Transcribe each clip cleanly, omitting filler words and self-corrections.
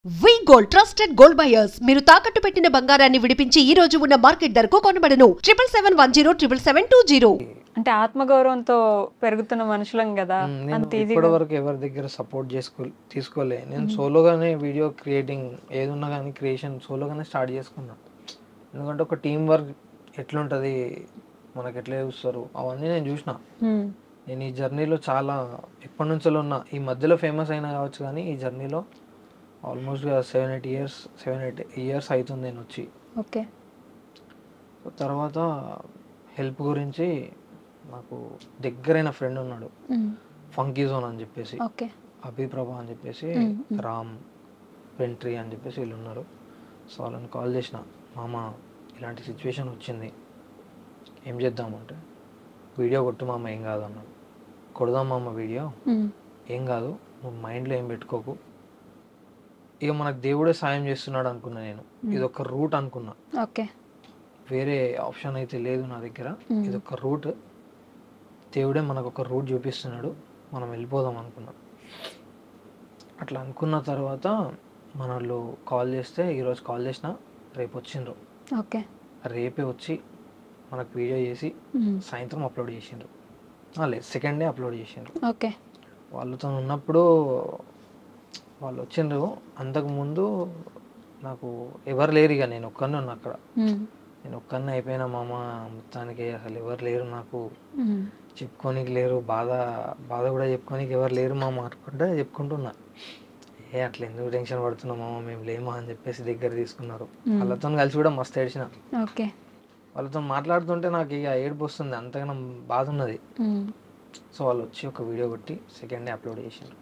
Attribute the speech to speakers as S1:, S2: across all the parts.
S1: వి gold trusted gold buyers మీరు తాకట్టు పెట్టిన బంగారాన్ని విడిపించి ఈ రోజు ఉన్న మార్కెట్ ధరకు కొనబడను 7771077220.
S2: అంటే ఆత్మగౌరవంతో పెరుగుతున్న మనుషులం కదా,
S3: నేను
S2: అంత ఈజీగా
S3: ఇప్పటి వరకు ఎవరి దగ్గర సపోర్ట్ తీసుకోలే. నేను సోలోగానే వీడియో క్రియేటింగ్ ఏది ఉన్నా కానీ క్రియేషన్ సోలోగానే స్టార్ట్ చేసుకున్నా. ఎందుకంటే ఒక టీం వర్క్ ఎట్లుంటుంది, మనకి ఎట్లా చూస్తారు అవన్నీ నేను చూసిన. నేను ఈ జర్నీలో చాలా ఎప్పటి నుంచో ఉన్నా. ఈ మధ్యలో ఫేమస్ అయినా కావచ్చు, కానీ ఈ జర్నీలో ఆల్మోస్ట్గా 7-8 ఇయర్స్ అవుతుంది నేను వచ్చి.
S2: ఓకే.
S3: తర్వాత హెల్ప్ గురించి నాకు దగ్గరైన ఫ్రెండ్ ఉన్నాడు, ఫంకీ జోన్ అని చెప్పేసి,
S2: ఓకే,
S3: అభిప్రభ అని చెప్పేసి, రామ్ వెంట్రీ అని చెప్పేసి వీళ్ళు ఉన్నారు. సో వాళ్ళని కాల్ చేసిన, మామ ఇలాంటి సిచ్యువేషన్ వచ్చింది, ఏం చేద్దామంటే వీడియో కొట్టు మామ, ఏం కాదు అన్నాడు. కొడదాం మామ వీడియో, ఏం కాదు, నువ్వు మైండ్లో ఏం పెట్టుకోకు, ఇక మనకు దేవుడే సాయం చేస్తున్నాడు అనుకున్నా. నేను ఇదొక రూట్ అనుకున్నా,
S2: ఓకే,
S3: వేరే ఆప్షన్ అయితే లేదు నా దగ్గర. ఇదొక రూట్, దేవుడే మనకు ఒక రూట్ చూపిస్తున్నాడు, మనం వెళ్ళిపోదాం అనుకున్నాం. అట్లా అనుకున్న తర్వాత మన వాళ్ళు కాల్ చేస్తే, ఈరోజు కాల్ చేసిన, రేపు వచ్చిండ్రు.
S2: ఓకే,
S3: రేపే వచ్చి మనకు వీడియో చేసి సాయంత్రం అప్లోడ్ చేసిండ్రు. లేదు, సెకండ్ డే అప్లోడ్ చేసిండ్రు.
S2: ఓకే.
S3: వాళ్ళతో ఉన్నప్పుడు వాళ్ళు వచ్చిండ్రు. అంతకుముందు నాకు ఎవరు లేరు, ఇక నేను ఒక్కనే ఉన్నా అక్కడ. నేను ఒక్కనే అయిపోయినా మామ, మొత్తానికి అసలు ఎవరు లేరు నాకు, చెప్పుకోనికి లేరు, బాధ కూడా చెప్పుకోనికి ఎవరు లేరు మామ అనుకుంటే చెప్పుకుంటున్నా. అట్లా ఎందుకు టెన్షన్ పడుతున్నాం మామ, మేము లేమా అని చెప్పేసి దగ్గర తీసుకున్నారు. వాళ్ళతో కలిసి కూడా మస్తు ఏడ్చిన.
S2: ఓకే.
S3: వాళ్ళతో మాట్లాడుతుంటే నాకు ఇక ఏడుపు వస్తుంది, అంతగానో బాధ ఉన్నది. సో వాళ్ళు వచ్చి ఒక వీడియో కొట్టి సెకండ్ డే అప్లోడ్ చేసిండ్రు.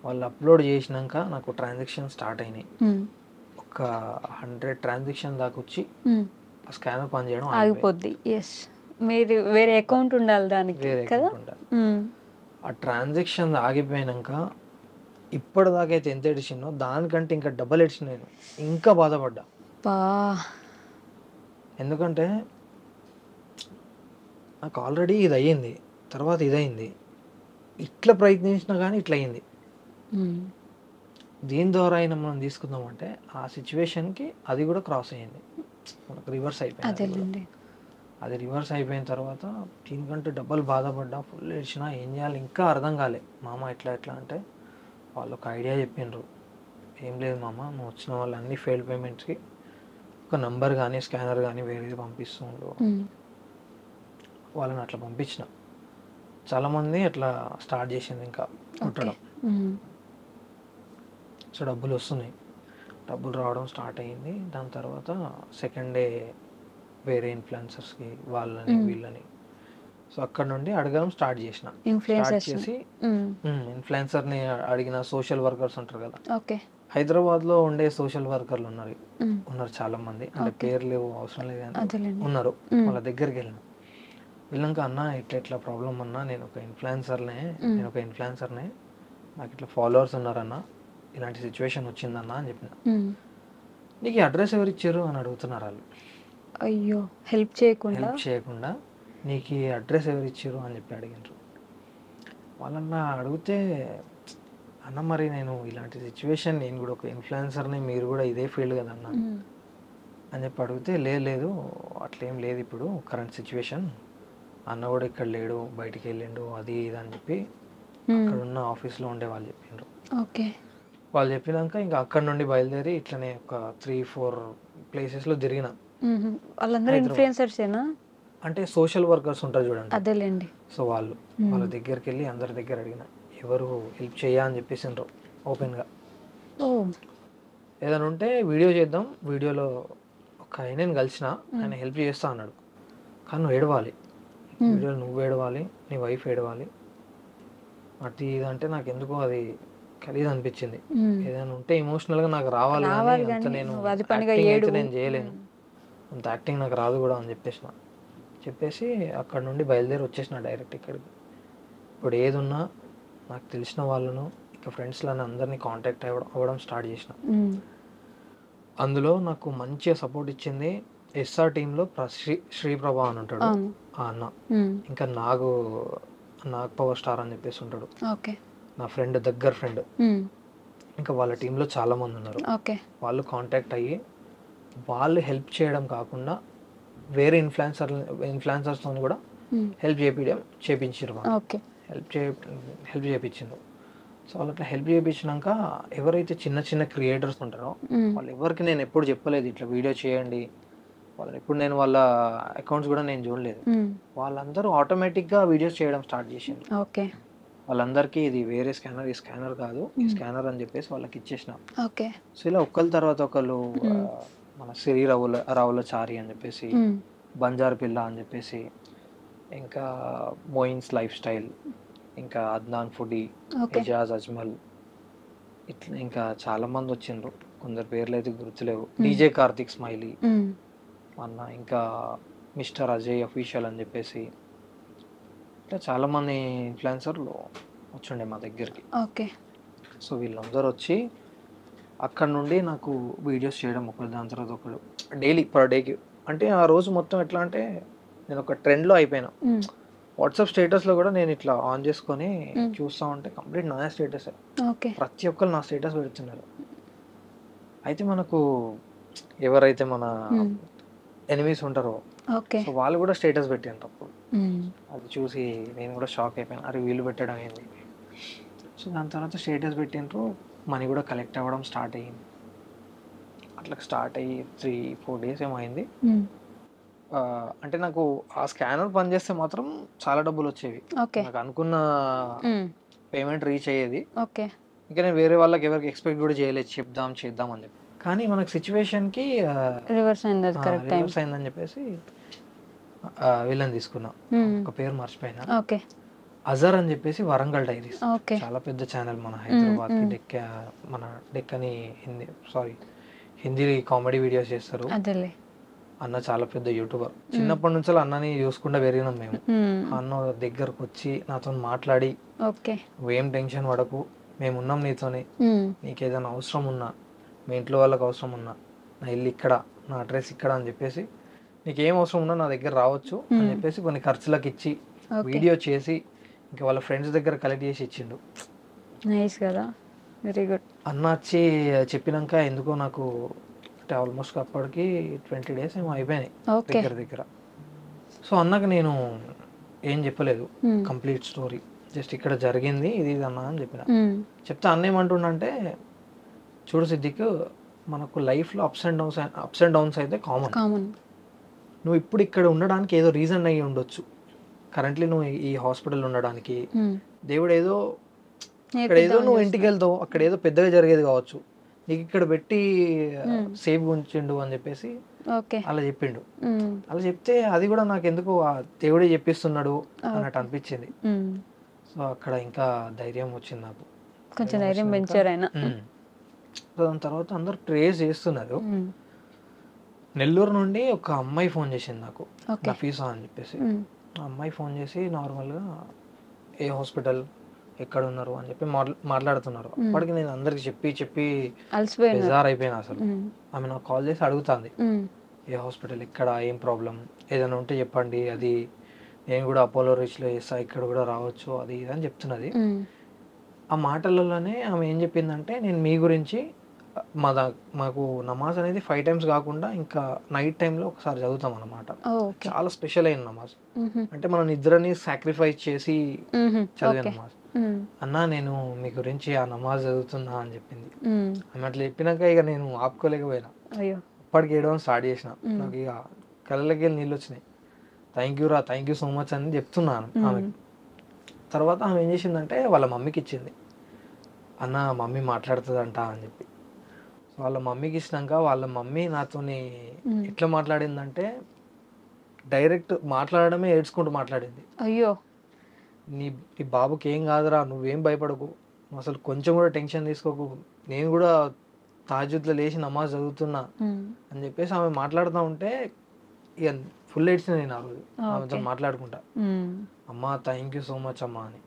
S3: వాళ్ళు అప్లోడ్ చేసినాక నాకు ట్రాన్సాక్షన్ స్టార్ట్ అయినాయి. ఒక 100 ట్రాన్సాక్షన్ దాకా వచ్చి ఆ స్కానర్ పని చేయడం
S2: ఆగిపోద్ది. ఎస్, మీరు వేరే అకౌంట్ ఉండాలి దానికి,
S3: వేరే
S2: కదా.
S3: అకౌంట్ ఉండాలి. ఆ ట్రాన్సాక్షన్ ఆగిపోయినాక ఇప్పటిదాకా అయితే ఎంత ఏడిచిందో దానికంటే ఇంకా డబల్ ఏడిచిన నేను. ఇంకా బాధపడ్డా, ఎందుకంటే నాకు ఆల్రెడీ ఇది అయ్యింది, తర్వాత ఇది అయింది, ఇట్లా ప్రయత్నించినా కానీ ఇట్లా అయింది. దీని ద్వారా అయినా మనం తీసుకుందామంటే ఆ సిచ్యువేషన్కి అది కూడా క్రాస్ అయ్యింది, మనకు రివర్స్ అయిపోయింది. అది రివర్స్ అయిపోయిన తర్వాత దీనికంటే డబ్బులు బాధపడ్డా, ఫుల్ ఏడ్చినా, ఏం చేయాలి ఇంకా అర్థం కాలే. మామ ఎట్లా అంటే వాళ్ళు ఒక ఐడియా చెప్పిండ్రు, ఏం లేదు మామ, నువ్వు వచ్చిన వాళ్ళు అన్ని ఫెయిల్డ్ పేమెంట్స్కి ఒక నంబర్ కానీ స్కానర్ కానీ వేరేది పంపిస్తుండ్రు. వాళ్ళని అట్లా పంపించిన. చాలామంది అట్లా స్టార్ట్ చేసింది ఇంకా కుట్టడం. సో డబ్బులు వస్తున్నాయి, డబ్బులు రావడం స్టార్ట్ అయ్యింది. దాని తర్వాత సెకండ్ డే వేరే ఇన్ఫ్లుయెన్సర్స్కి వాళ్ళని వీళ్ళని, సో అక్కడ నుండి అడగడం స్టార్ట్ చేసిన. స్టార్ట్ చేసి ఇన్ఫ్లుయెన్సర్ని అడిగిన, సోషల్ వర్కర్స్ ఉంటారు కదా, హైదరాబాద్లో ఉండే సోషల్ వర్కర్లు ఉన్నారు చాలా మంది, అంటే పేర్లు అవసరం లేదు కానీ ఉన్నారు. వాళ్ళ దగ్గరికి వెళ్ళిన, వెళ్ళాక అన్న ఇట్లా ప్రాబ్లం అన్నా, నేను ఒక ఇన్ఫ్లుయెన్సర్నే, నాకు ఇట్లా ఫాలోవర్స్ ఉన్నారన్న, ఇలాంటి సిచ్యువేషన్ వచ్చిందన్న అని చెప్పిన. నీకు అడ్రస్ ఎవరు ఇచ్చారు అని అడుగుతున్నారు వాళ్ళు.
S2: అయ్యో, హెల్ప్ చేయకుండా
S3: నీకు ఈ అడ్రస్ ఎవరు ఇచ్చారు అని చెప్పి అడిగినారు. వాళ్ళన్నా అడిగితే, అన్న మరి నేను ఇలాంటి సిచ్యువేషన్, నేను కూడా ఒక ఇన్ఫ్లుయెన్సర్ని, మీరు కూడా ఇదే ఫీల్డ్ కదన్నా అని చెప్పి అడిగితే, లేదు అట్లేం లేదు, ఇప్పుడు కరెంట్ సిచ్యువేషన్, అన్న కూడా ఇక్కడ లేడు, బయటికి వెళ్ళిండు, అది ఇది అని చెప్పి అక్కడ ఉన్న ఆఫీస్లో ఉండే వాళ్ళు చెప్పిండ్రు.
S2: ఓకే.
S3: వాళ్ళు చెప్పినాక ఇంకా అక్కడ నుండి బయలుదేరి ఇట్లనే ఒక 3-4 ప్లేసెస్లో తిరిగిన.
S2: వాళ్ళందరూ ఇన్ఫ్లుయెన్సర్సేనా?
S3: అంటే సోషల్ వర్కర్స్ ఉంటారు చూడండి,
S2: అదేలేండి.
S3: సో వాళ్ళ దగ్గరికి వెళ్ళి అందరి దగ్గర అడిగిన, ఎవరు హెల్ప్ చేయ అని చెప్పేసిండ్రు ఓపెన్గా. ఏదైనా ఉంటే వీడియో చేద్దాం, వీడియోలో ఒక ఆయనని కలిసిన, ఆయన హెల్ప్ చేస్తా అన్నాడు, కానీ నువ్వు ఏడవాలి, వీడియోలో నువ్వు ఏడవాలి, నీ వైఫ్ ఏడవాలి, అది ఇదంటే నాకు ఎందుకో అది ఖరీదు అనిపించింది. ఏదైనా ఉంటే ఎమోషనల్గా నాకు రావాలి, అంత నేను చేయలేను, అంత యాక్టింగ్ నాకు రాదు కూడా అని చెప్పేసి అక్కడ నుండి బయలుదేరి వచ్చేసిన డైరెక్ట్ ఇక్కడికి. ఇప్పుడు ఏది ఉన్నా నాకు తెలిసిన వాళ్ళను, ఇక ఫ్రెండ్స్లను అందరినీ కాంటాక్ట్ అవ్వడం స్టార్ట్ చేసిన. అందులో నాకు మంచిగా సపోర్ట్ ఇచ్చింది ఎస్ఆర్ టీంలో శ్రీప్రభ అని ఉంటాడు ఆ అన్న, ఇంకా నాగ్ పవర్ స్టార్ అని చెప్పేసి ఉంటాడు, నా ఫ్రెండ్, దగ్గర ఫ్రెండ్. ఇంకా వాళ్ళ టీంలో చాలా మంది ఉన్నారు.
S2: ఓకే.
S3: వాళ్ళు కాంటాక్ట్ అయ్యి వాళ్ళు హెల్ప్ చేయడం కాకుండా వేరే ఇన్ఫ్లుయెన్సర్స్తో కూడా హెల్ప్ చేయించారు.
S2: ఓకే.
S3: హెల్ప్ చేయించారు. సో అట్లా హెల్ప్ చేయించినాక ఎవరైతే చిన్న చిన్న క్రియేటర్స్ ఉంటారో వాళ్ళు ఎవరికి నేను ఎప్పుడు చెప్పలేదు ఇట్లా వీడియో చేయండి వాళ్ళని. ఎప్పుడు నేను వాళ్ళ అకౌంట్స్ కూడా నేను చూడలేదు. వాళ్ళందరూ ఆటోమేటిక్గా వీడియోస్ చేయడం స్టార్ట్ చేసింది.
S2: ఓకే.
S3: వాళ్ళందరికీ ఇది వేరే స్కానర్, ఈ స్కానర్ కాదు, ఈ స్కానర్ అని చెప్పేసి వాళ్ళకి ఇచ్చేసిన.
S2: ఓకే.
S3: సో ఇలా ఒకళ్ళ తర్వాత ఒకళ్ళు మన సిరి రావులచారి అని చెప్పేసి, బంజారు పిల్ల అని చెప్పేసి, ఇంకా మోయిన్స్ లైఫ్ స్టైల్, ఇంకా అద్నాన్ ఫుడీ, ఎజాజ్ అజ్మల్, ఇట్లా ఇంకా చాలా మంది వచ్చిండ్రు. కొందరు పేర్లు అయితే గుర్తులేవు. డీజే కార్తిక్ స్మైలీ అన్న, ఇంకా మిస్టర్ అజయ్ అఫీషియల్ అని చెప్పేసి, ఇట్లా చాలా మంది ఇన్ఫ్లుయెన్సర్లు వచ్చిండే మా దగ్గరికి.
S2: ఓకే.
S3: సో వీళ్ళందరూ వచ్చి అక్కడ నుండి నాకు వీడియోస్ చేయడం ఒకరు దాని తర్వాత ఒకరు డైలీ పర్ డేకి. అంటే ఆ రోజు మొత్తం ఎట్లా అంటే నేను ఒక ట్రెండ్లో అయిపోయినా. వాట్సాప్ స్టేటస్లో కూడా నేను ఇట్లా ఆన్ చేసుకొని చూస్తూ ఉంటే కంప్లీట్ నా స్టేటస్, ప్రతి ఒక్కరు నా స్టేటస్ పెడుతున్నారు. అయితే మనకు ఎవరైతే మన ఎనిమీస్ ఉంటారో సో వాళ్ళు కూడా స్టేటస్ పెట్టాను అప్పుడు. అది చూసి నేను కూడా షాక్ అయిపోయాను, అరే వీళ్ళు పెట్టడం ఏంది. సో దాని తర్వాత స్టేటస్ పెట్టిండ్రు, మనీ కూడా కలెక్ట్ అవ్వడం స్టార్ట్ అయ్యింది. అట్లా స్టార్ట్ అయ్యి 3-4 days ఏమో అయింది. అంటే నాకు ఆ స్కానర్ పనిచేస్తే మాత్రం చాలా డబ్బులు వచ్చేవి. నాకు అనుకున్న పేమెంట్ రీచ్ అయ్యేది. ఇంకా నేను వేరే వాళ్ళకి ఎవరికి ఎక్స్పెక్ట్ కూడా చేయలేదు చేద్దాం అని చెప్పి. కానీ మనకు సిచ్యువేషన్కి
S2: రివర్స్
S3: అయిందని చెప్పేసి వీళ్ళని తీసుకున్నా. ఒక పేరు మర్చిపోయినా, అజర్ అని చెప్పేసి, వరంగల్ డైరీస్, చాలా పెద్ద ఛానల్ మన హైదరాబాద్కి. డెక్కని హిందీ కామెడీ వీడియోస్ చేస్తారు. అన్న చాలా పెద్ద యూట్యూబర్. చిన్నప్పటి నుంచి అన్నని చూసుకుంటూ పెరిగినాం మేము. అన్న దగ్గరకు వచ్చి నాతో మాట్లాడి, నువ్వేం టెన్షన్ పడకు, మేము ఉన్నాం నీతోని, నీకు ఏదైనా అవసరం ఉన్నా, మీ ఇంట్లో వాళ్ళకి అవసరం ఉన్నా, నా ఇల్లు ఇక్కడ, నా అడ్రస్ ఇక్కడ అని చెప్పేసి, నీకు ఏం అవసరం ఉన్నా నా దగ్గర రావచ్చు అని చెప్పేసి కొన్ని ఖర్చులకు ఇచ్చి వీడియో చేసి ఇంకా వాళ్ళ ఫ్రెండ్స్ దగ్గర కలెక్ట్ చేసి ఇచ్చిండు.
S2: నైస్ కదా, వెరీ గుడ్.
S3: అన్న వచ్చి చెప్పినాక ఎందుకో నాకు అంటే ఆల్మోస్ట్ అప్పటికి 20 days ఏమో అయిపోయినాయి దగ్గర. సో అన్నకు నేను ఏం చెప్పలేదు, కంప్లీట్ స్టోరీ, జస్ట్ ఇక్కడ జరిగింది ఇది అన్నా అని చెప్పిన. చెప్తే అన్న ఏమంటుండంటే, చూడు సిద్దిక్, మనకు లైఫ్లో అప్స్ అండ్ డౌన్స్ అయితే కామన్. నువ్వు ఇప్పుడు ఇక్కడ ఉండడానికి ఏదో రీజన్ అయ్యి ఉండొచ్చు. కరెంట్లీ నువ్వు ఈ హాస్పిటల్ ఉండడానికి దేవుడు ఏదో ఇక్కడ ఏదో నువ్వు ఇంటికి వెళ్తావు, అక్కడ ఏదో పెద్దగా జరిగేది కావచ్చు, నీకు ఇక్కడ పెట్టి సేఫ్ ఉంచిండు అని చెప్పేసి అలా చెప్పిండు. అలా చెప్తే అది కూడా నాకు ఎందుకు దేవుడే చెప్పిస్తున్నాడు అన్నట్టు అనిపించింది. సో అక్కడ ఇంకా ధైర్యం వచ్చింది నాకు,
S2: కొంచెం ధైర్యం పెంచారు ఆయన.
S3: దాని తర్వాత అందరు ప్రేయర్ చేస్తున్నారు. నెల్లూరు నుండి ఒక అమ్మాయి ఫోన్ చేసింది నాకు, నఫీసా అని చెప్పేసి. ఆ అమ్మాయి ఫోన్ చేసి నార్మల్గా ఏ హాస్పిటల్, ఎక్కడ ఉన్నారు అని చెప్పి మాట్లాడుతున్నారు. అప్పటికి నేను అందరికి చెప్పి బెజార్ అయిపోయినా అసలు. ఆమె నాకు కాల్ చేసి అడుగుతుంది, ఏ హాస్పిటల్, ఇక్కడ ఏం ప్రాబ్లం, ఏదైనా ఉంటే చెప్పండి, అది నేను కూడా అపోలో రీచ్లో చేస్తా, ఇక్కడ కూడా రావచ్చు, అది ఇది అని చెప్తున్నది. ఆ మాటలలోనే ఆమె ఏం చెప్పిందంటే, నేను మీ గురించి మాకు నమాజ్ అనేది 5 times కాకుండా ఇంకా నైట్ టైంలో ఒకసారి చదువుతాం అన్నమాట. చాలా స్పెషల్ అయిన నమాజ్, అంటే మన నిద్రని సాక్రిఫైస్ చేసి చదివే నమాజ్. అన్నా నేను మీ గురించి ఆ నమాజ్ చదువుతున్నా అని చెప్పింది. ఆమె అట్లా చెప్పినాక ఇక నేను ఆపుకోలేకపోయినా, అప్పటికి ఏడవడం స్టార్ట్ చేసిన. నాకు ఇక కళ్ళకి వెళ్ళి నీళ్ళు వచ్చినాయి. థ్యాంక్ యూ సో మచ్ అని చెప్తున్నాను ఆమెకి. తర్వాత ఆమె ఏం చేసిందంటే వాళ్ళ మమ్మీకి ఇచ్చింది. అన్న మమ్మీ మాట్లాడుతుందంట అని చెప్పి. వాళ్ళ మమ్మీకి ఇచ్చినాక వాళ్ళ మమ్మీ నాతోని ఎట్లా మాట్లాడిందంటే, డైరెక్ట్ మాట్లాడడమే ఏడ్చుకుంటూ మాట్లాడింది.
S2: అయ్యో,
S3: నీ బాబుకి ఏం కాదురా, నువ్వేం భయపడకు, నువ్వు అసలు కొంచెం కూడా టెన్షన్ తీసుకోకు, నేను కూడా తాజుద్లో లేచి నమాజ్ చదువుతున్నా అని చెప్పేసి ఆమె మాట్లాడుతూ ఉంటే ఇక ఫుల్ ఏడ్చిన నేను ఆ రోజు ఆమెతో మాట్లాడుకుంటా. అమ్మా థ్యాంక్ యూ సో మచ్ అమ్మా అని.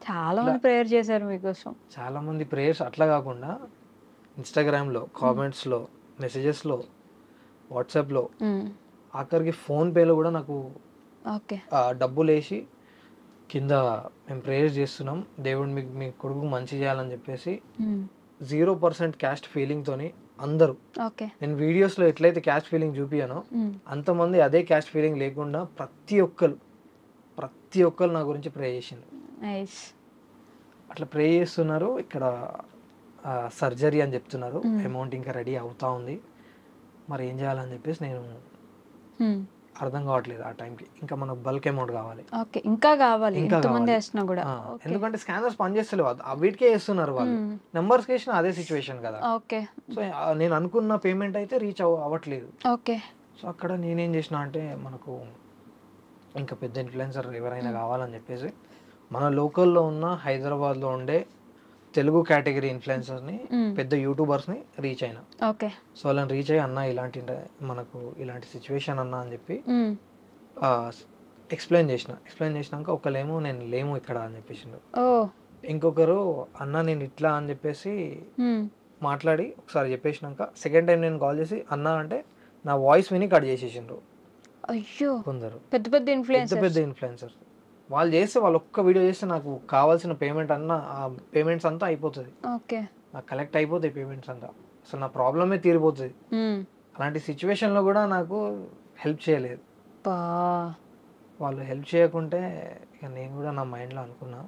S2: చాలా మంది ప్రేయర్ చేశారు మీకోసం.
S3: చాలా మంది ప్రేయర్స్, అట్లా కాకుండా ఇన్స్టాగ్రామ్లో కామెంట్స్లో, మెసేజెస్లో, వాట్సాప్లో, ఆఖరికి ఫోన్పేలో కూడా నాకు డబ్బులు వేసి కింద మేము ప్రేయర్స్ చేస్తున్నాం, దేవుడు మీ కొడుకు మంచి చేయాలని చెప్పేసి 0% క్యాస్ట్ ఫీలింగ్తోని అందరూ,
S2: ఓకే.
S3: నేను వీడియోస్లో ఎట్లయితే క్యాస్ట్ ఫీలింగ్ చూపియానో అంతమంది అదే క్యాస్ట్ ఫీలింగ్ లేకుండా ప్రతి ఒక్కరు నా గురించి ప్రే చేసిండ్రు.
S2: నైస్.
S3: అట్లా ప్రే చేస్తున్నారు. ఇక్కడ సర్జరీ అని చెప్తున్నారు, అమౌంట్ ఇంకా రెడీ అవుతా ఉంది, మరి ఏం చేయాలని చెప్పేసి నేను అర్థం కావట్లేదు ఆ టైంకి. ఇంకా మనకు బల్క్ అమౌంట్ కావాలి.
S2: ఓకే. ఇంకా కావాలి
S3: ఇంకా
S2: ఎంతమంది
S3: కావాలి.
S2: వేసినా కూడా.
S3: ఎందుకంటే స్కానర్స్ పనిచేస్తలేవు, వీటికే వేస్తున్నారు వాళ్ళు. నెంబర్స్కి వేసిన అదే సిచ్యువేషన్ కదా.
S2: ఓకే.
S3: సో నేను అనుకున్న పేమెంట్ అయితే రీచ్ అవ్వట్లేదు.
S2: ఓకే.
S3: సో అక్కడ నేనేం చేసిన అంటే, మనకు ఇంకా పెద్ద ఇన్ఫ్లుయెన్సర్ ఎవరైనా కావాలని చెప్పేసి మన లోకల్లో ఉన్న హైదరాబాద్లో ఉండే తెలుగు కేటగిరీ ఇన్ఫ్లుయెన్సర్ని, పెద్ద యూట్యూబర్స్ని రీచ్ అయినా.
S2: ఓకే.
S3: సో వాళ్ళని రీచ్ అయ్యి, అన్న మనకు ఇలాంటి సిచ్యువేషన్ అన్న అని చెప్పి ఎక్స్ప్లెయిన్ చేసినాక ఒకళ్ళేమో నేను లేము ఇక్కడ అని చెప్పేసిండు. ఇంకొకరు అన్న నేను ఇట్లా అని చెప్పేసి మాట్లాడి ఒకసారి చెప్పేసినాక సెకండ్ టైం నేను కాల్ చేసి అన్న అంటే నా వాయిస్ విని కట్ చేసేసిండ్రు.
S2: అయ్యో,
S3: కొందరు
S2: పెద్ద పెద్ద
S3: ఇన్ఫ్లుయెన్సర్స్ వాళ్ళు చేస్తే, వాళ్ళు ఒక్క వీడియో చేస్తే నాకు కావాల్సిన పేమెంట్స్ అంతా అయిపోతుంది.
S2: ఓకే.
S3: నాకు కలెక్ట్ అయిపోతాయి పేమెంట్స్ అంతా, అసలు నా ప్రాబ్లమే తీరిపోతుంది. అలాంటి సిచ్యువేషన్లో కూడా నాకు హెల్ప్ చేయలేదు. వాళ్ళు హెల్ప్ చేయకుంటే ఇక నేను కూడా నా మైండ్లో అనుకున్నా,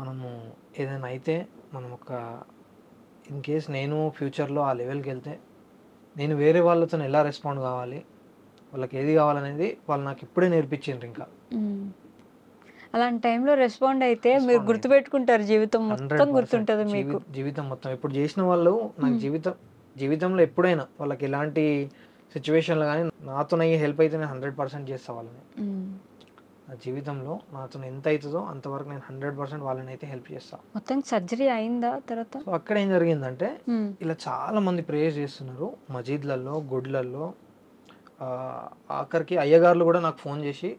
S3: మనము ఏదైనా అయితే మనం ఇన్ కేస్ నేను ఫ్యూచర్లో ఆ లెవెల్కి వెళ్తే నేను వేరే వాళ్ళతో ఎలా రెస్పాండ్ కావాలి, వాళ్ళకి ఏది కావాలనేది వాళ్ళు నాకు ఇప్పుడే నేర్పించిండ్రు. ఇంకా
S2: అలాంటి టైంలో రెస్పాండ్ అయితే మీరు గుర్తుపెట్టుకుంటారు, జీవితం మొత్తం గుర్తుంటుంది మీకు.
S3: జీవితం మొత్తం ఇప్పుడు చేసిన వాళ్ళు నాకు జీవితంలో ఎప్పుడైనా వాళ్ళకి ఎలాంటి సిచ్యువేషన్లో కానీ నాతో హెల్ప్ అయితే నేను 100% చేస్తా వాళ్ళని. నా జీవితంలో నాతో ఎంత అవుతుందో అంతవరకు నేను 100% వాళ్ళని అయితే హెల్ప్ చేస్తా.
S2: మొత్తం సర్జరీ అయిందా తర్వాత?
S3: సో అక్కడ ఏం జరిగిందంటే, ఇలా చాలా మంది ప్రేయర్ చేస్తున్నారు మజీద్లలో, గుడ్లలో, ఆఖరికి అయ్యగారులు కూడా నాకు ఫోన్ చేసి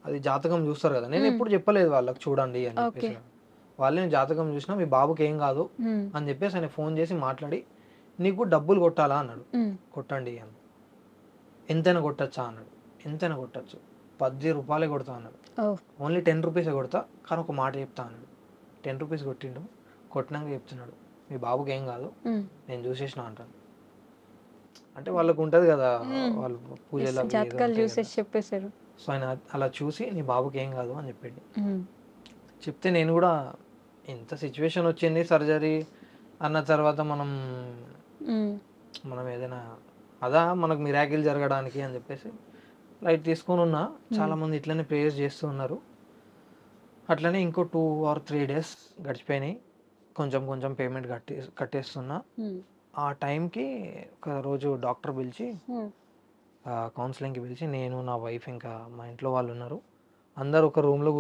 S3: అది జాతకం చూస్తారు కదా, నేను ఎప్పుడు చెప్పలేదు వాళ్ళకి చూడండి అని చెప్పేసి. వాళ్ళే జాతకం చూసినా మీ బాబుకి ఏం కాదు అని చెప్పేసి ఆయన ఫోన్ చేసి మాట్లాడి, నీకు డబ్బులు కొట్టాలా అన్నాడు. కొట్టండి అని. ఎంతైనా కొట్టచ్చా అన్నాడు. ఎంతైనా కొట్టచ్చు, 10 రూపాయలే కొడతా అన్నాడు. ఓన్లీ 10 రూపీసే కొడతా, కానీ ఒక మాట చెప్తా అన్నాడు. 10 రూపీస్ కొట్టిండు. కొట్టినాక చెప్తున్నాడు, మీ బాబుకి ఏం కాదు, నేను చూసేసిన అంటాను. అంటే వాళ్ళకు ఉంటుంది కదా, వాళ్ళు పూజలు
S2: చెప్పేశారు.
S3: సో ఆయన అలా చూసి నీ బాబుకి ఏం కాదు అని చెప్పండి. చెప్తే నేను కూడా ఇంత సిచ్యువేషన్ వచ్చింది సర్జరీ అన్న తర్వాత మనం ఏదైనా మనకు మిరాకిల్ జరగడానికి అని చెప్పేసి లైట్ తీసుకొని ఉన్నా. చాలామంది ఇట్లనే ప్రేయర్స్ చేస్తూ ఉన్నారు. అట్లనే ఇంకో 2 or 3 days గడిచిపోయినాయి. కొంచెం పేమెంట్ కట్టేస్తున్నా. ఆ టైంకి ఒక రోజు డాక్టర్ పిలిచి, కౌన్సిలింగ్కి పిలిచి, నేను నా వైఫ్ ఇంకా మా ఇంట్లో వాళ్ళు ఉన్నారు, అందరు ఒక రూమ్లో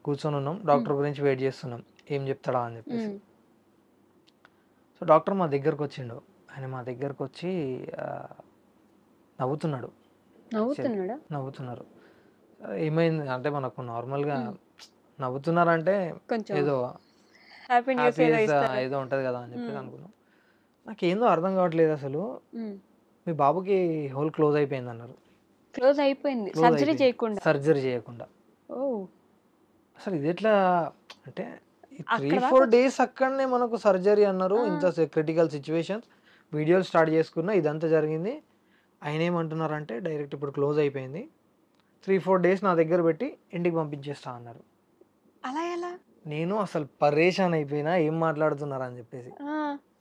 S3: కూర్చొని ఉన్నాం. డాక్టర్ గురించి వెయిట్ చేస్తున్నాం, ఏం చెప్తాడా అని చెప్పేసి. సో డాక్టర్ మా దగ్గరకు వచ్చిండు. ఆయన మా దగ్గరకు వచ్చి నవ్వుతున్నారు. ఏమైంది అంటే, మనకు నార్మల్గా నవ్వుతున్నారంటే ఏదో ఏదో ఉంటది కదా అని చెప్పేసి అనుకున్నాం. నాకేందో అర్థం కావట్లేదు అసలు. మీ బాబుకి హోల్ క్లోజ్ అయిపోయింది అన్నారు. సర్జరీ చేయకుండా. అసలు ఇది ఎట్లా అంటే, 3-4 days అక్కడనే మనకు సర్జరీ అన్నారు. ఇంత క్రిటికల్ సిచ్యువేషన్స్, వీడియోలు స్టార్ట్ చేసుకున్నా, ఇదంతా జరిగింది. ఆయన ఏమంటున్నారంటే, డైరెక్ట్ ఇప్పుడు క్లోజ్ అయిపోయింది, 3-4 days నా దగ్గర పెట్టి ఇంటికి పంపించేస్తా అన్నారు.
S2: అలా ఎలా?
S3: నేను అసలు పరేషాన్ అయిపోయినా, ఏం మాట్లాడుతున్నారు అని చెప్పేసి.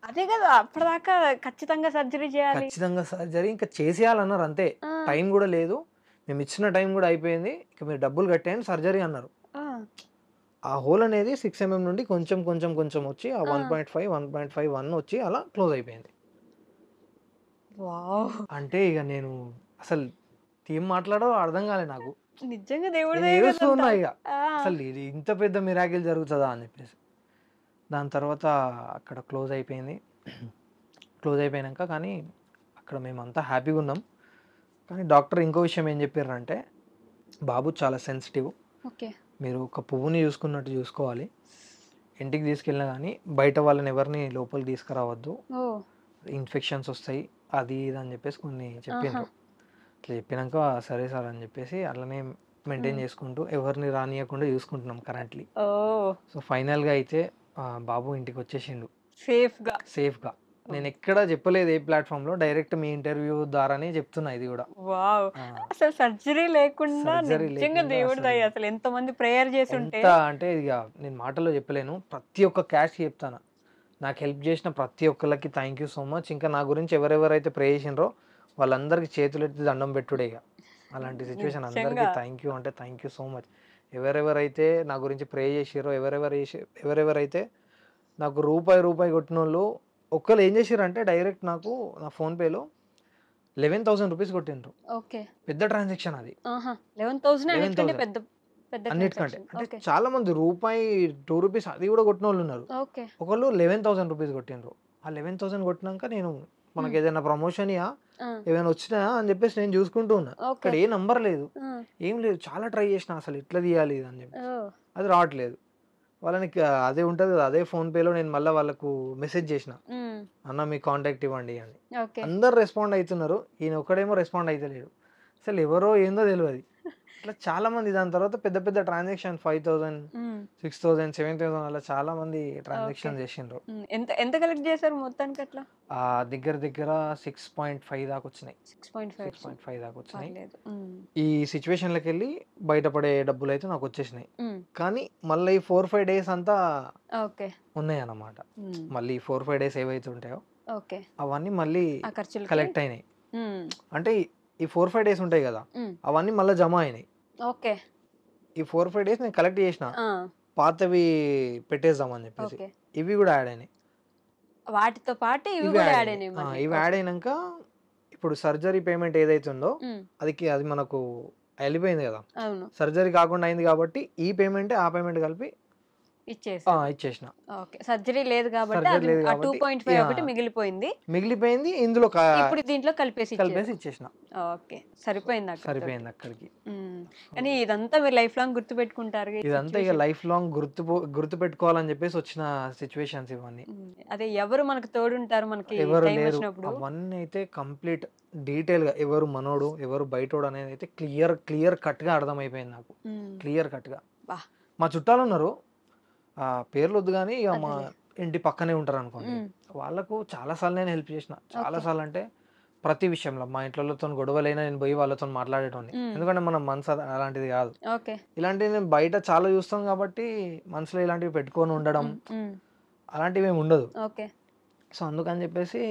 S2: అదే కదా, అప్పటిదాకా ఖచ్చితంగా సర్జరీ
S3: ఇంకా చేసేయాలన్నారు అంతే. టైం కూడా లేదు, మేము ఇచ్చిన టైం కూడా అయిపోయింది, ఇక మీరు డబ్బులు కట్టేయండి సర్జరీ అన్నారు. ఆ హోల్ అనేది 6 mm నుండి కొంచెం వచ్చి ఆ 1.5 వచ్చి అలా క్లోజ్ అయిపోయింది. అంటే ఇక నేను అసలు ఏం మాట్లాడో అర్థం కాలే నాకు.
S2: నిజంగా దేవుడు
S3: ఏడుస్తున్నా ఇక, అసలు ఇంత పెద్ద మిరాకిల్ జరుగుతుందా అని చెప్పేసి. దాని తర్వాత అక్కడ క్లోజ్ అయిపోయింది. క్లోజ్ అయిపోయాక కానీ అక్కడ మేమంతా హ్యాపీగా ఉన్నాం. కానీ డాక్టర్ ఇంకో విషయం ఏం చెప్పారంటే, బాబు చాలా సెన్సిటివ్, మీరు ఒక పువ్వుని చూసుకున్నట్టు చూసుకోవాలి, ఇంటికి తీసుకెళ్ళినా కానీ బయట వాళ్ళని ఎవరిని లోపలికి తీసుకురావద్దు, ఇన్ఫెక్షన్స్ వస్తాయి, అది ఇది అని చెప్పేసి కొన్ని చెప్పిండ్రు. అట్లా చెప్పినాక సరే సార్ అని చెప్పేసి అట్లనే మెయింటైన్ చేసుకుంటూ ఎవరిని రానియకుండా చూసుకుంటున్నాం కరెంట్లీ. సో ఫైనల్గా అయితే బాబు ఇంటికి వచ్చేసిండు
S2: సేఫ్ గా.
S3: సేఫ్గా. నేను ఎక్కడ చెప్పలేదు ఏ ప్లాట్ఫామ్లో, డైరెక్ట్ మీ ఇంటర్వ్యూ ద్వారానే చెప్తున్నా ఇది కూడా.
S2: వావ్. అసలు సర్జరీ లేకుండా
S3: Surgery
S2: నిజంగా
S3: లేకుండా
S2: దేవుడి దయ. అసలు ఎంత మంది ప్రేయర్ చేసి ఉంటే.
S3: ఎంత అంటే ఇక నేను మాటల్లో చెప్పలేను. ప్రతి ఒక్క క్యాష్ చెప్తాను, నాకు హెల్ప్ చేసిన ప్రతి ఒక్కరికి థ్యాంక్ యూ సో మచ్. ఇంకా నా గురించి ఎవరెవరైతే ప్రే చేసినారో వాళ్ళందరికీ చేతులెత్తి దండం పెట్టుడే ఇక. అలాంటి సిచ్యువేషన్ అందరికీ థ్యాంక్ యూ అంటే థ్యాంక్ యూ సో మచ్. ఎవరెవరైతే నా గురించి ప్రే చేసిరో, ఎవరెవరైతే నాకు రూపాయి కొట్టిన వాళ్ళు, ఒక్కరు ఏం చేసిర్రు అంటే డైరెక్ట్ నాకు నా ఫోన్పేలో 11,000 రూపీస్ కొట్టిండ్రు.
S2: ఓకే.
S3: పెద్ద ట్రాన్సాక్షన్ అది.
S2: 11,000 అన్నిటికంటే పెద్ద పెద్ద
S3: అన్నిటికంటే
S2: transaction.
S3: అంటే
S2: ఓకే.
S3: చాలా మంది రూపాయి 2 రూపీస్ అది కూడా కొట్టిన వాళ్ళు ఉన్నారు.
S2: ఓకే.
S3: ఒకళ్ళు 11,000 రూపీస్ కొట్టిండ్రు. ఆ 11,000 కొట్టినాక నేను మనకి ఏదైనా ప్రమోషన్ ఇయా ఏమైనా వచ్చినాయా అని చెప్పేసి నేను చూసుకుంటూ ఉన్నా. ఇక్కడ ఏ నంబర్ లేదు, ఏం లేదు. చాలా ట్రై చేసిన అసలు ఎట్లా తీయాలి ఇది అని చెప్పి, అది రావట్లేదు. వాళ్ళని అదే ఉంటుంది కదా, అదే ఫోన్పేలో నేను మళ్ళీ వాళ్ళకు మెసేజ్ చేసిన, అన్న మీ కాంటాక్ట్ ఇవ్వండి అని. అందరు రెస్పాండ్ అవుతున్నారు, ఈయన ఒక్కడేమో రెస్పాండ్ అవుతలేడు. అసలు ఎవరో ఏందో తెలియదు. ఇట్లా చాలా మంది దాని తర్వాత పెద్ద పెద్ద ట్రాన్సాక్షన్ 5,000, 6,000, 7,000 అలా చాలా మంది ట్రాన్సాక్షన్ చేసిండ్రు.
S2: ఎంత ఎంత కలెక్ట్ చేశారు మొత్తానికి అట్లా?
S3: దగ్గర 6.5 దాకా వచ్చినాయి. 6.5 దాకా వచ్చినాయి. ఈ సిచ్యువేషన్లకి వెళ్ళి బయటపడే డబ్బులు అయితే నాకు వచ్చేసినాయి. కానీ మళ్ళీ 4-5 డేస్ అంతా ఉన్నాయి అన్నమాట. మళ్ళీ 4-5 డేస్ ఏవైతే ఉంటాయో అవన్నీ మళ్ళీ కలెక్ట్ అయినాయి. అంటే ఈ 4-5 డేస్ ఉంటాయి కదా, అవన్నీ మళ్ళీ జమ అయినాయి. ఈ 4-5 డేస్ నేను కలెక్ట్ చేసిన, పాతవి పెట్టేద్దామని చెప్పేసి ఇవి కూడా యాడ్ అయినాయి.
S2: వాటితో పాటు ఇవి
S3: యాడ్ అయినాక ఇప్పుడు సర్జరీ పేమెంట్ ఏదైతే ఉందో అది మనకు వెళ్ళిపోయింది కదా, సర్జరీ కాకుండా అయింది కాబట్టి ఈ పేమెంట్ ఆ పేమెంట్ కలిపి ఇచ్చేసిన.
S2: సర్జరీ లేదు కాబట్టి 2.5 ఒకటి మిగిలిపోయింది.
S3: ఇందులో
S2: ఇప్పుడు దీంట్లో కలిపేసి
S3: ఇచ్చేసిన.
S2: ఓకే, సరిపోయింది
S3: అక్కడికి.
S2: కానీ ఇదంతా మీరు లైఫ్ లాంగ్ గుర్తు పెట్టుకుంటారు.
S3: ఇదంతా ఇక లైఫ్ లాంగ్ గుర్తు పెట్టుకోవాలని చెప్పేసి వచ్చిన సిచ్యువేషన్స్ ఇవన్నీ.
S2: అదే ఎవరు మనకు తోడుంటారు, మనకి
S3: ఎవరు లేరు, అవన్నీ అయితే కంప్లీట్ డీటెయిల్ గా ఎవరు మనోడు ఎవరు బయటోడు అనేది అయితే క్లియర్ కట్ గా అర్థమైపోయింది నాకు. క్లియర్ కట్ గా మా చుట్టాలు ఉన్నారు, పేర్లు వద్దు కానీ ఇక మా ఇంటి పక్కనే ఉంటారు అనుకోండి, వాళ్ళకు చాలా సార్లు నేను హెల్ప్ చేసిన. చాలా సార్లు అంటే ప్రతి విషయంలో మా ఇంట్లోతో గొడవలైనా నేను పోయి వాళ్ళతో మాట్లాడేటోని. ఎందుకంటే మన మనసు అలాంటిది కాదు. ఇలాంటివి నేను బయట చాలా చూస్తాం కాబట్టి మనసులో ఇలాంటివి పెట్టుకొని ఉండడం అలాంటివి ఏమి ఉండదు. సో అందుకని చెప్పేసి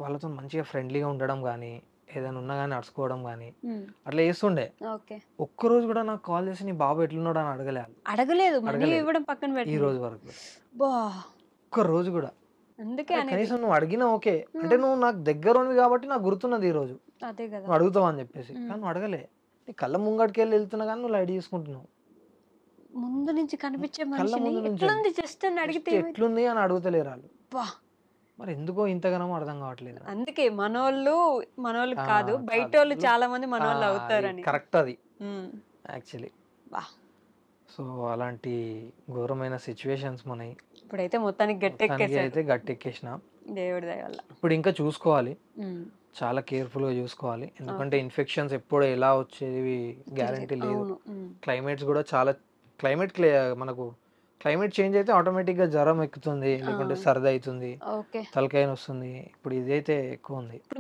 S3: వాళ్ళతో మంచిగా ఫ్రెండ్లీగా ఉండడం కానీ, ఏదైనా ఉన్నా కానీ అడుచుకోవడం కానీ అట్లా చేస్తుండే. ఒక్కరోజు కూడా నాకు కాల్ చేసి నీ బాబు ఎట్లున్నాడు అని అడగలేదు ఈ రోజు వరకు. ఒక్క రోజు కూడా. కనీసం నువ్వు అడిగినా ఓకే, అంటే నువ్వు నాకు దగ్గర ఉన్నవి కాబట్టి నాకు గుర్తున్నది ఈ రోజు నువ్వు అడుగుతావు అని చెప్పేసి. కానీ నువ్వు అడగలే, నీ కళ్ళ ముంగడికి వెళ్ళి వెళ్తున్నా కానీ నువ్వు లైట్ తీసుకుంటున్నావు.
S2: ముందు నుంచి కనిపించే
S3: కళ్ళ ముందు నుంచి ఎట్లుంది అని అడుగుతలేరు వాళ్ళు. మరి ఎందుకో ఇంతగానో అర్థం కావట్లేదు.
S2: అందుకే మనోళ్ళు కాదు, బయట వాళ్ళు చాలా మంది మనోళ్ళు అవుతారని.
S3: కరెక్ట్ అది యాక్చువల్లీ. సో అలాంటి ఘోరమైన సిచ్యువేషన్స్ మనకి
S2: ఇప్పుడైతే మొత్తానికి
S3: గట్టెక్కేసిన
S2: దేవుడి దయ వల్ల.
S3: ఇప్పుడు ఇంకా చూసుకోవాలి, చాలా కేర్ఫుల్ గా చూసుకోవాలి. ఎందుకంటే ఇన్ఫెక్షన్స్ ఎప్పుడు ఎలా వచ్చేవి గ్యారంటీ లేదు. క్లైమేట్స్ కూడా చాలా మనకు క్లైమేట్ చేంజ్ అయితే ఆటోమేటిక్ గా జ్వరం ఎక్కుతుంది, లేకుంటే సర్ది అవుతుంది, తలకాయ వస్తుంది. ఇప్పుడు ఇదైతే ఎక్కువ ఉంది.